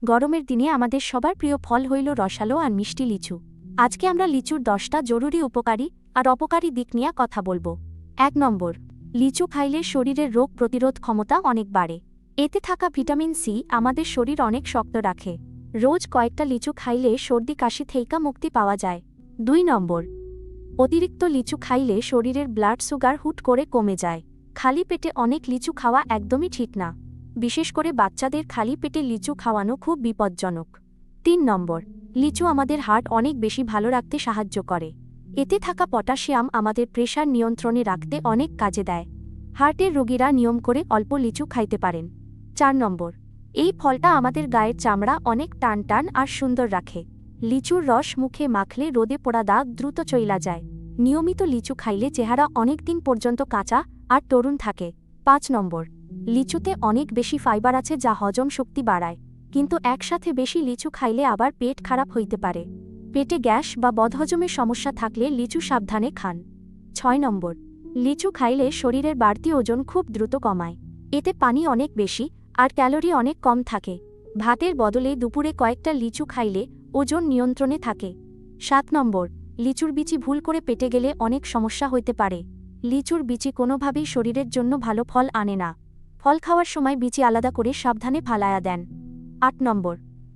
গরমের দিনে আমাদের সবার প্রিয় ফল হইল রসালো আর মিষ্টি লিচু। আজকে আমরা লিচুর 10টা জরুরি উপকারী আর অপকারী দিক নিয়ে কথা বলবো। 1 নম্বর, লিচু খাইলে শরীরের রোগ প্রতিরোধ ক্ষমতা অনেক বাড়ে। এতে থাকা ভিটামিন সি আমাদের শরীর অনেক শক্ত রাখে। রোজ কয়েকটা লিচু খাইলে সর্দি কাশি থেকে মুক্তি পাওয়া যায়। 2 নম্বর, অতিরিক্ত লিচু খাইলে শরীরের ব্লাড সুগার হুট করে কমে যায়। খালি পেটে অনেক লিচু খাওয়া একদমই ঠিক না। বিশেষ করে বাচ্চাদের খালি পেটে লিচু খাওয়ানো খুব বিপজ্জনক। 3 নম্বর, লিচু আমাদের হার্ট অনেক বেশি ভালো রাখতে সাহায্য করে। এতে থাকা পটাশিয়াম আমাদের প্রেশার নিয়ন্ত্রণে রাখতে অনেক কাজে দেয়। হার্টের রোগীরা নিয়ম করে অল্প লিচু খাইতে পারেন। 4 নম্বর, এই ফলটা আমাদের গায়ের চামড়া অনেক টান টান আর সুন্দর রাখে। লিচুর রস মুখে মাখলে রোদে পোড়া দাগ দ্রুত চইলা যায়। নিয়মিত লিচু খাইলে চেহারা অনেক দিন পর্যন্ত কাঁচা আর তরুণ থাকে। 5 নম্বর, লিচুতে অনেক বেশি ফাইবার আছে যা হজম শক্তি বাড়ায়। কিন্তু একসাথে বেশি লিচু খাইলে আবার পেট খারাপ হইতে পারে। পেটে গ্যাস বা বদহজমের সমস্যা থাকলে লিচু সাবধানে খান। 6 নম্বর, লিচু খাইলে শরীরের বাড়তি ওজন খুব দ্রুত কমায়। এতে পানি অনেক বেশি আর ক্যালোরি অনেক কম থাকে। ভাতের বদলে দুপুরে কয়েকটা লিচু খাইলে ওজন নিয়ন্ত্রণে থাকে। 7 নম্বর, লিচুর বিচি ভুল করে পেটে গেলে অনেক সমস্যা হইতে পারে। লিচুর বিচি কোনোভাবেই শরীরের জন্য ভালো ফল আনে না। ফল খাওয়ার সময় বিচি আলাদা করে সাবধানে ফালায়া দেন। 8 নম্বর,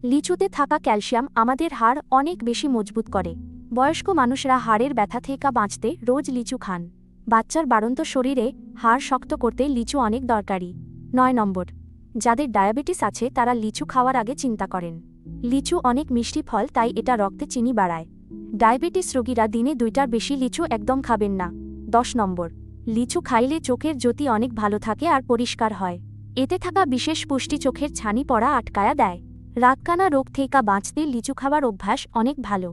লিচুতে থাকা ক্যালসিয়াম আমাদের হাড় অনেক বেশি মজবুত করে। বয়স্ক মানুষরা হাড়ের ব্যথা থেকে বাঁচতে রোজ লিচু খান। বাচ্চার বাড়ন্ত শরীরে হাড় শক্ত করতে লিচু অনেক দরকারি। 9 নম্বর, যাদের ডায়াবেটিস আছে তারা লিচু খাওয়ার আগে চিন্তা করেন। লিচু অনেক মিষ্টি ফল, তাই এটা রক্তে চিনি বাড়ায়। ডায়াবেটিস রোগীরা দিনে 2টার বেশি লিচু একদম খাবেন না। 10 নম্বর, লিচু খাইলে চোখের জ্যোতি অনেক ভালো থাকে আর পরিষ্কার হয়। এতে থাকা বিশেষ পুষ্টি চোখের ছানি পড়া আটকায়া দেয়। রাতকানা রোগ থেকে বাঁচতে লিচু খাওয়ার অভ্যাস অনেক ভালো।